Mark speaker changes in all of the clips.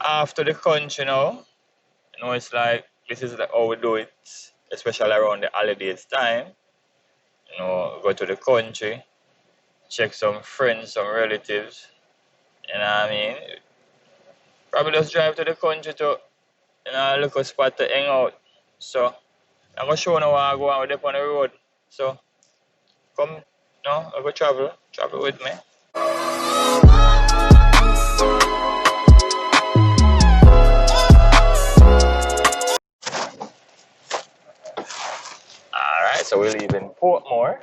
Speaker 1: after the country now. It's like this is like how we do it, especially around the holidays time. Go to the country, check some friends, some relatives. You know what I mean? Probably just drive to the country to look a spot to hang out. So I'm gonna show you now I go and we're on the road. So come, I go travel with me. Alright, so we live in Portmore.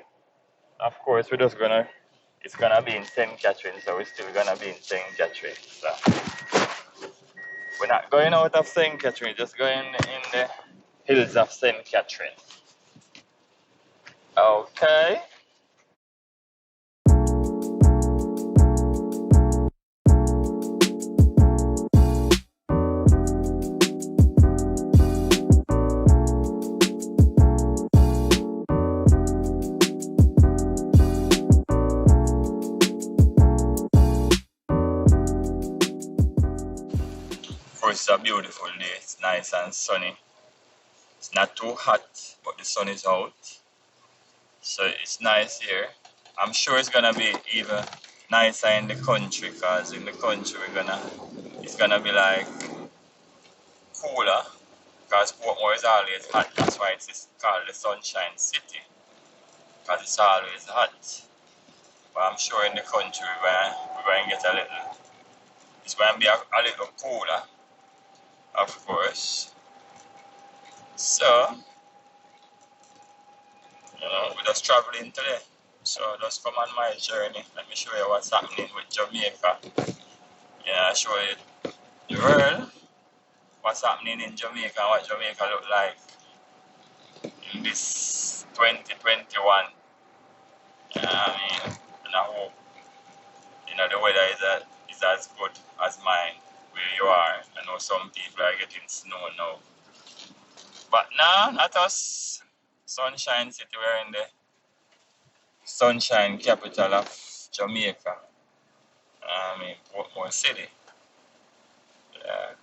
Speaker 1: Of course, it's gonna be in St. Catherine, so we're still gonna be in St. Catherine. So we're not going out of St. Catherine, just going in the hills of St. Catherine. Okay. It's a beautiful day. It's nice and sunny. It's not too hot, but the sun is out. So it's nice here. I'm sure it's gonna be even nicer in the country, because in the country it's gonna be like cooler, because Portmore is always hot. That's why it's called the Sunshine City, because it's always hot. But I'm sure in the country we're going to get it's going to be a little cooler, of course. So, we're just traveling today. So just come on my journey. Let me show you what's happening with Jamaica. Show you the world, what's happening in Jamaica, and what Jamaica look like in this 2021. And I hope the weather is as good as mine where you are. I know some people are getting snow now. But nah, not us. Sunshine City, we're in the sunshine capital of Jamaica. Portmore City. Yeah.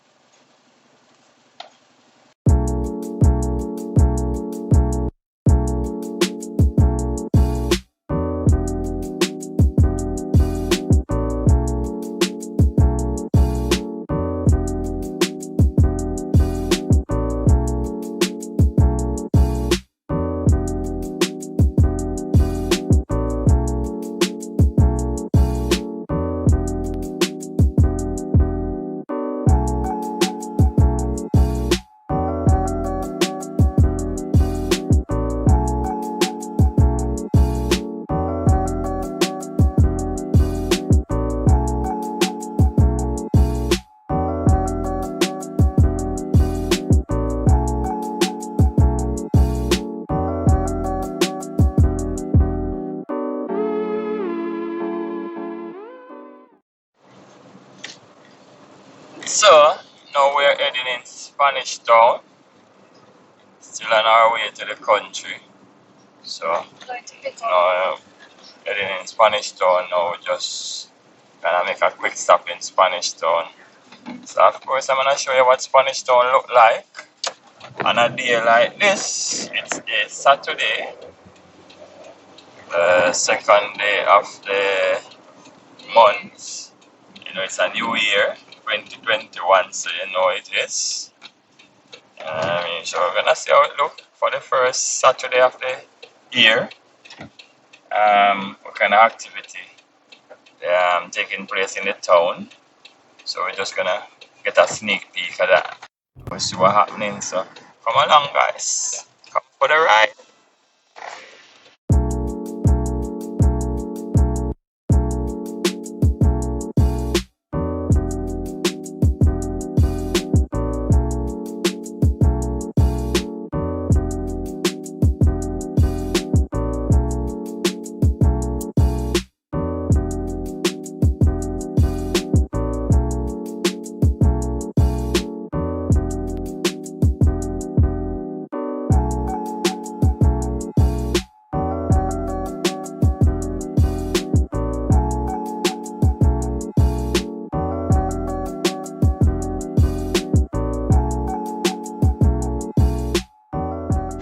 Speaker 1: So, now we're heading in Spanish Town, still on our way to the country. So, now heading in Spanish Town now, we're just gonna make a quick stop in Spanish Town. So, of course, I'm gonna show you what Spanish Town look like on a day like this. It's a Saturday, the second day of the month. It's a new year, 2021, so you know it is. So we're gonna see how it looks for the first Saturday of the year. What kind of activity taking place in the town. So we're just gonna get a sneak peek of that. We'll see what's happening. So come along, guys. Come for the ride.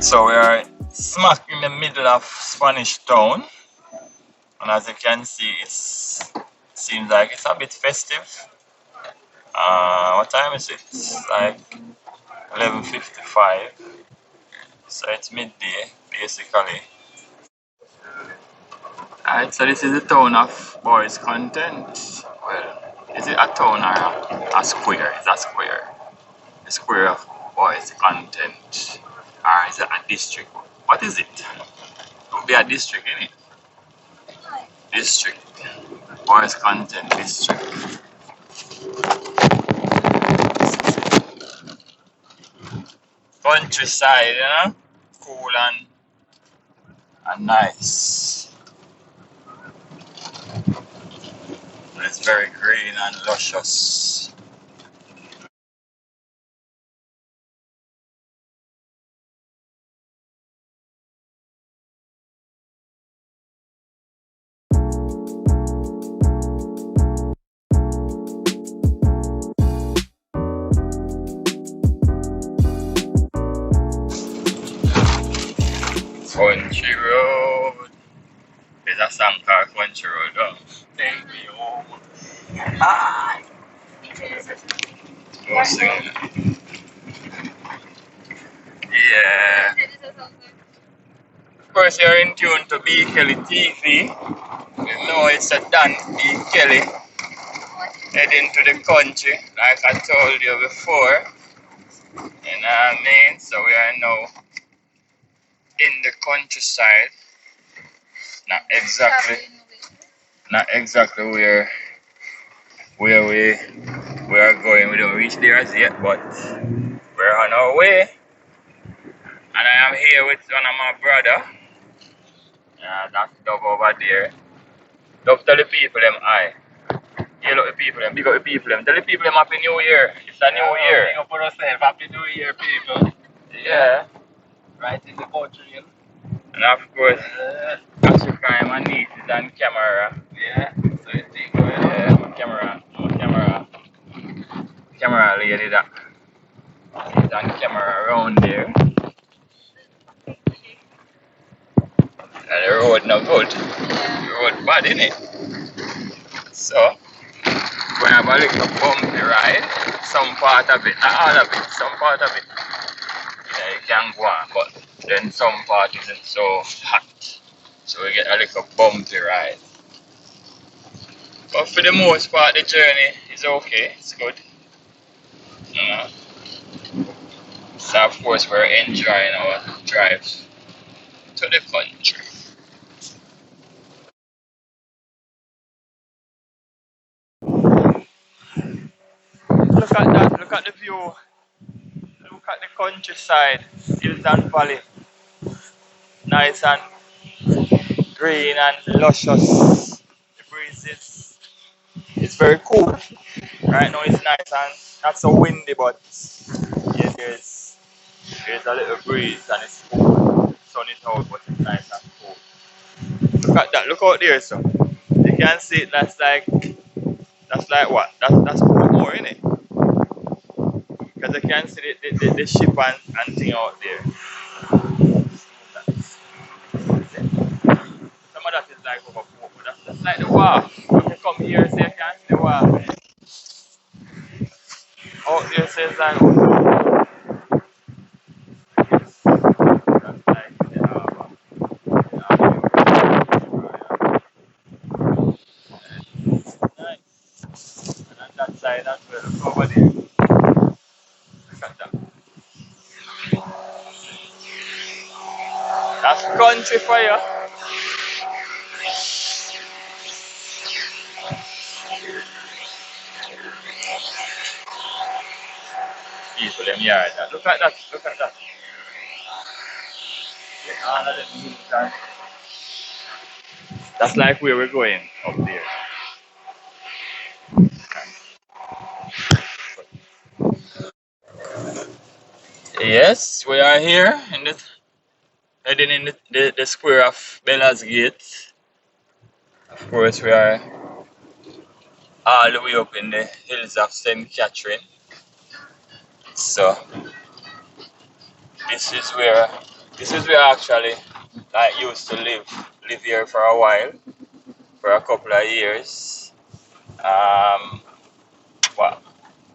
Speaker 1: So we are smack in the middle of Spanish Town, and as you can see, it seems like it's a bit festive. What time is it? It's like 11:55, so it's midday basically. Alright, so this is the town of Boys Content. Well, is it a town or a square? It's a square. The square of Boys Content. Or is it a district? What is it? It would be a district, innit? District. Boys Content District. Countryside, you know? Cool and nice. It's very green and luscious. Country Road. There's a song called Country Road. Oh. Take me home. Ah! Go sing. Yeah. Of course, you're in tune to B. Kelly TV. You know it's a Dan B. Kelly heading to the country, like I told you before. You know what I mean? So we are now in the countryside. Not exactly where we are going. We don't reach there as yet, but we're on our way. And I am here with one of my brother. That's Dub over there. Dub, tell the people them hi. Hail up the people them, big up the people them. Tell the people them Happy New Year. It's a new year.
Speaker 2: Big up for yourself. Happy New Year, people.
Speaker 1: Yeah.
Speaker 2: Right in the country.
Speaker 1: And of course, Africa, my niece is on camera.
Speaker 2: Yeah. So you think, well,
Speaker 1: Yeah, my camera lady that is on camera around there. And the road no good. The road bad, innit? So, we have a little bumpy ride. Some part of it, not all of it, some part of it. Yeah, you can go on, but then some part isn't so hot. So we get a little bumpy ride. But for the most part, the journey is okay. It's good. You know. So of course we're enjoying our drive to the country. Look at that, look at the view. Look at the countryside, hills and valley. Nice and green and luscious. The breeze is it's very cool. Right now it's nice and not so windy, but yeah, there's a little breeze and it's cool. The sun is out, but it's nice and cool. Look at that, look out there, so you can see it. That's like what? That's Portmore, innit? Because you can see the ship and thing out there. Some of that is like over Portmore, but that's like the wharf. When you come here, so you can see the wharf. Out there says like that's like the harbour. Nice. And on that side as well, look over there. Look at that. That's country for you. People, them yard. Look at that, look at that. All of them hills and that's like where we're going up there. Yes, we are here in the heading in the square of Bella's Gate. Of course, we are all the way up in the hills of St. Catherine. So, this is where This is where I actually like used to live here for a while, for a couple of years. Um, but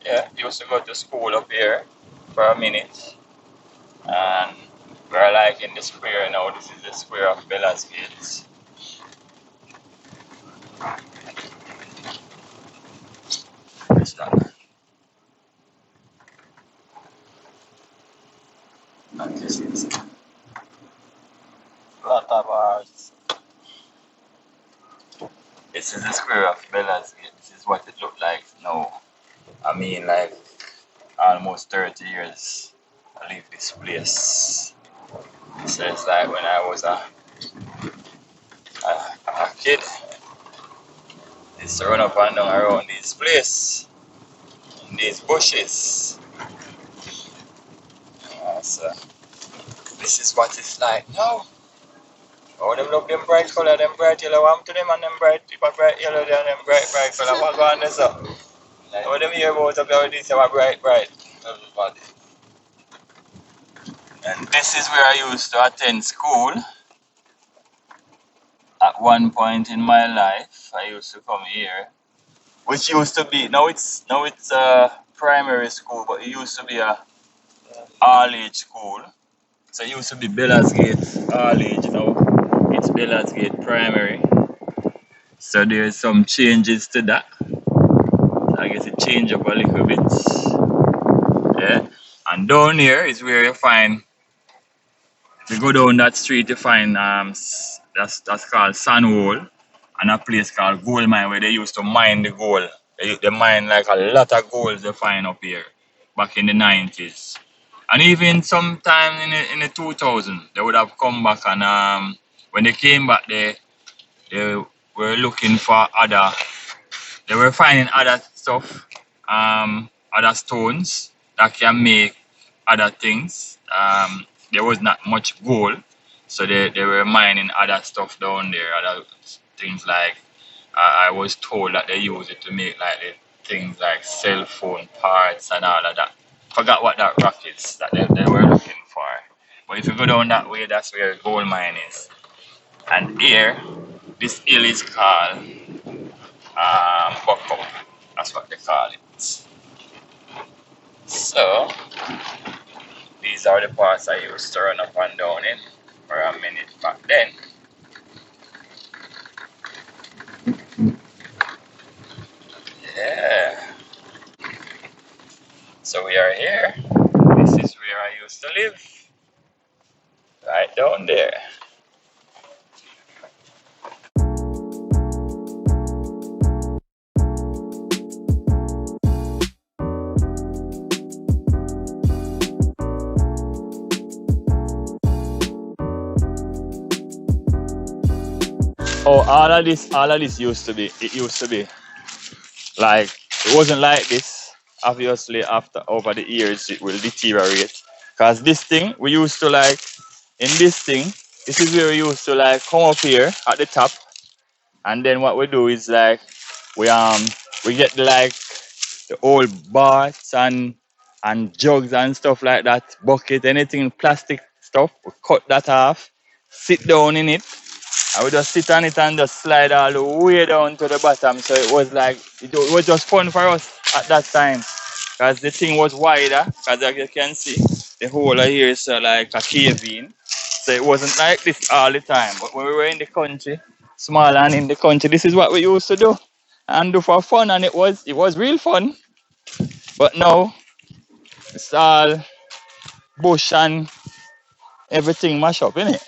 Speaker 1: yeah, used to go to school up here for a minute, and we're like in the square now. This is the square of Bella's Gate. It's not. And this is a lot of ours. This is the square of Bella's Gate. This is what it looked like now. I mean, like almost 30 years I live this place. So it's like when I was a kid, I used to run up and down around this place, in these bushes. So this is what it's like now. Oh, them look them bright color, them bright yellow. I'm to them and them bright, if a bright yellow, then them bright color. What go on this up? What them hear about up there with this, bright. Everybody. And this is where I used to attend school. At one point in my life, I used to come here, which used to be now it's primary school, but it used to be a all age school. So it used to be Bella's Gate all age. Now it's Bella's Gate Primary. So there's some changes to that. I guess it changed up a little bit. Yeah. And down here is where you find, you go down that street, you find that's called Sunhole, and a place called Gold Mine where they used to mine the gold. They mine like a lot of gold they find up here back in the 90s. And even sometime in the 2000, they would have come back, and when they came back, they were looking for other, they were finding other stuff, other stones that can make other things. There was not much gold, so they were mining other stuff down there, other things like, I was told that they use it to make like the things like cell phone parts and all of that. Forgot what that rock is that they were looking for. But if you go down that way, that's where gold mine is. And here, this hill is called Buckup. That's what they call it. So these are the parts I used to run up and down in for a minute back then. Yeah. So we are here. This is where I used to live. Right down there. Oh, all of this used to be. It used to be like, it wasn't like this. Obviously, after over the years, it will deteriorate. Cause this thing we used to like, in this thing, this is where we used to like come up here at the top, and then what we do is like, we we get like the old baths and jugs and stuff like that, bucket, anything plastic stuff. We cut that off, sit down in it, and we just sit on it and just slide all the way down to the bottom. So it was like, it was just fun for us at that time. Because the thing was wider, because as you can see, the whole of here is like a cave in. So it wasn't like this all the time. But when we were in the country, small and in the country, this is what we used to do. And do for fun, and it was real fun. But now it's all bush and everything mash up, innit?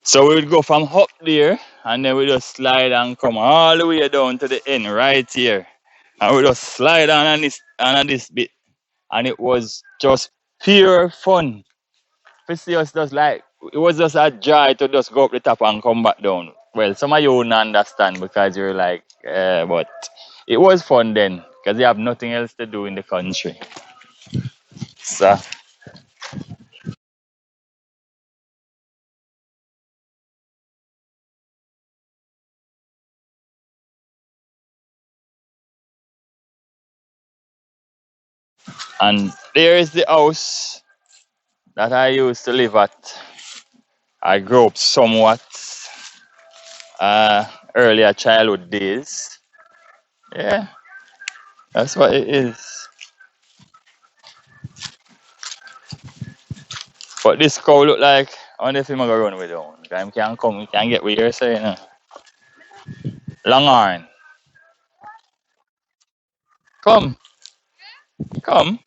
Speaker 1: So we would go from up there, and then we just slide and come all the way down to the end right here. And we just slide on this bit. And it was just pure fun. To see us just like, it was just a joy to just go up the top and come back down. Well, some of you wouldn't understand because you're like, but it was fun then because you have nothing else to do in the country. So And there is the house that I used to live at. I grew up somewhat uh, earlier childhood days. Yeah, that's what it is. But this cow look like, I wonder if him gonna run with on. Him can come, he can get with here, so you know. Longhorn, come, come.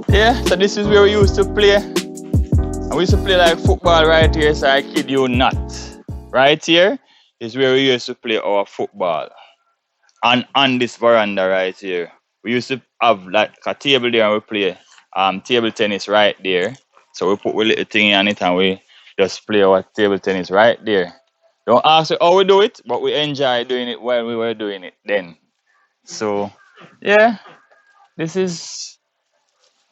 Speaker 1: Yeah, so this is where we used to play. And we used to play like football right here, so I kid you not. Right here is where we used to play our football. And on this veranda right here, we used to have like a table there and we play table tennis right there. So we put a little thing on it and we just play our table tennis right there. Don't ask me how we do it, but we enjoy doing it while we were doing it then. So yeah, this is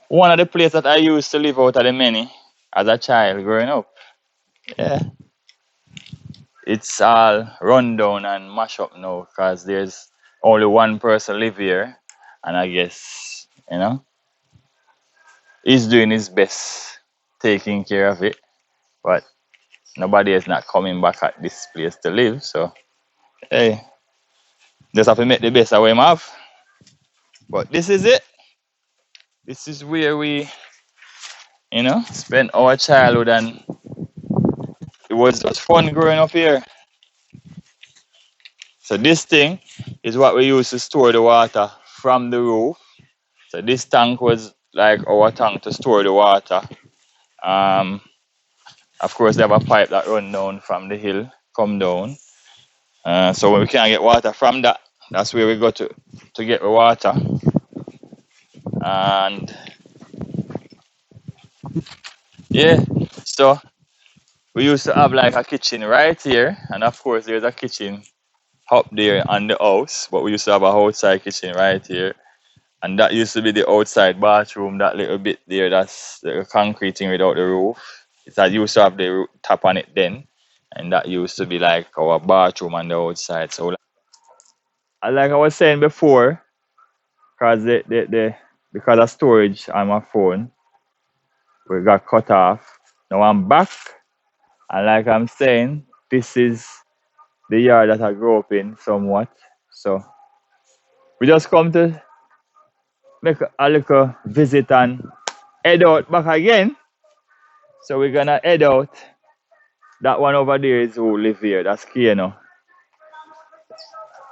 Speaker 1: one of the places that I used to live out of the many as a child growing up. Yeah. It's all run down and mash up now because there's only one person live here, and I guess he's doing his best taking care of it, but nobody is not coming back at this place to live. So hey, just have to make the best of what him have. But this is it. This is where we spent our childhood, and it was just fun growing up here. So this thing is what we used to store the water from the roof. So this tank was like our tank to store the water. Um, of course, they have a pipe that run down from the hill, come down. So when we can't get water from that, that's where we go to get the water. And yeah, so we used to have like a kitchen right here, and of course there's a kitchen up there on the house, but we used to have a outside kitchen right here. And that used to be the outside bathroom, that little bit there, that's the concrete thing without the roof. It used to have the top on it then. And that used to be like our bathroom on the outside. So, like I was saying before, because because of storage on my phone, we got cut off. Now I'm back. And like I'm saying, this is the yard that I grew up in somewhat. So we just come to make a little visit and head out back again. So we're gonna head out. That one over there is who live here. That's Kano.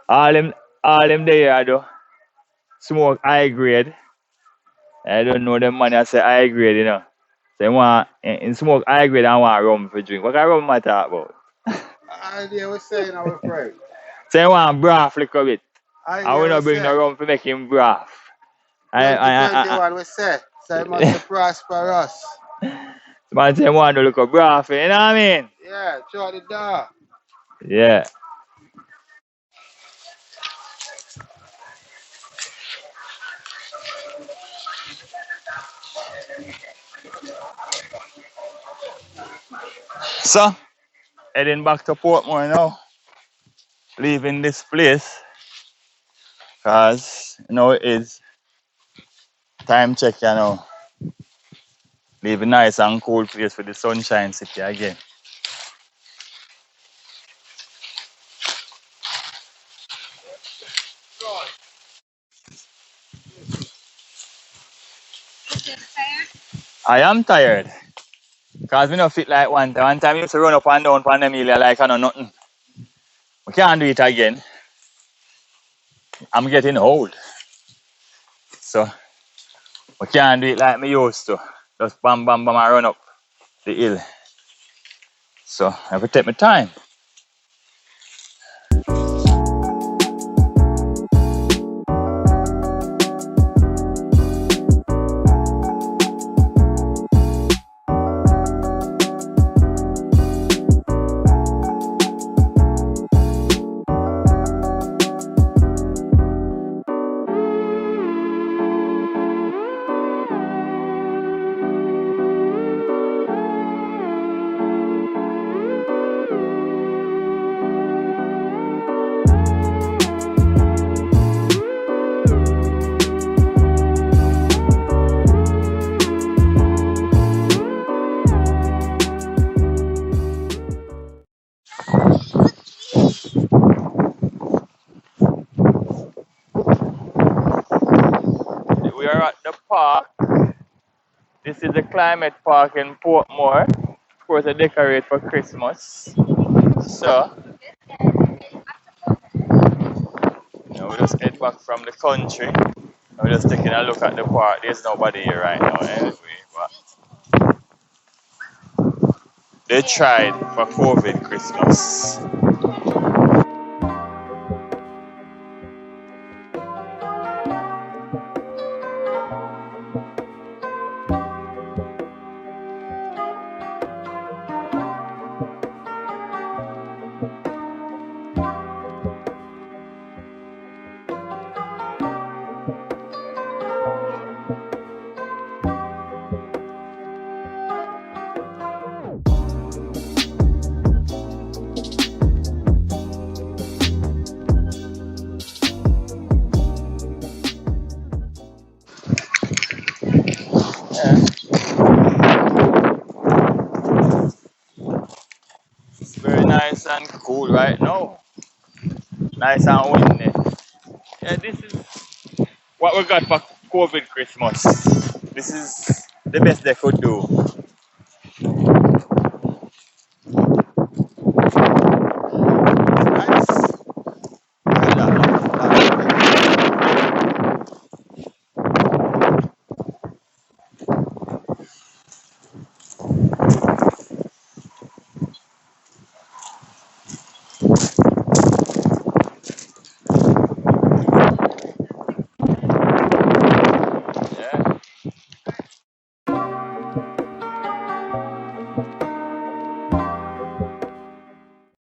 Speaker 1: All them, all them there though. Smoke high grade. I don't know them money I say high grade, you know. They want in smoke high grade and want rum for drink. What kind of rum I talk about?
Speaker 2: Idea was saying our friend.
Speaker 1: So they want broth little bit. I
Speaker 2: Idea
Speaker 1: will not
Speaker 2: was
Speaker 1: bring no
Speaker 2: saying.
Speaker 1: rum for make him broth.
Speaker 2: 2021 we say. So it must be prosperous.
Speaker 1: Man say want to look a broth, you know what I mean?
Speaker 2: Yeah, throw the door.
Speaker 1: Yeah. So heading back to Portmore now. Leaving this place. Cause it is time check, Leave a nice and cool place for the sunshine city again. I am tired. Because we don't fit like one time. One time I used to run up and down Pandamelia like I know nothing. We can't do it again. I'm getting old. So we can't do it like me used to. Just bam bam bam and run up the hill. So I have to take my time. park. This is the climate park in Portmore. Of course, they decorate for Christmas. So, we just head back from the country. We're just taking a look at the park. There's nobody here right now anyway, but they tried for COVID Christmas. Yeah, it's very nice and cool right now. Nice and windy. Yeah, this is what we got for COVID Christmas. This is the best they could do.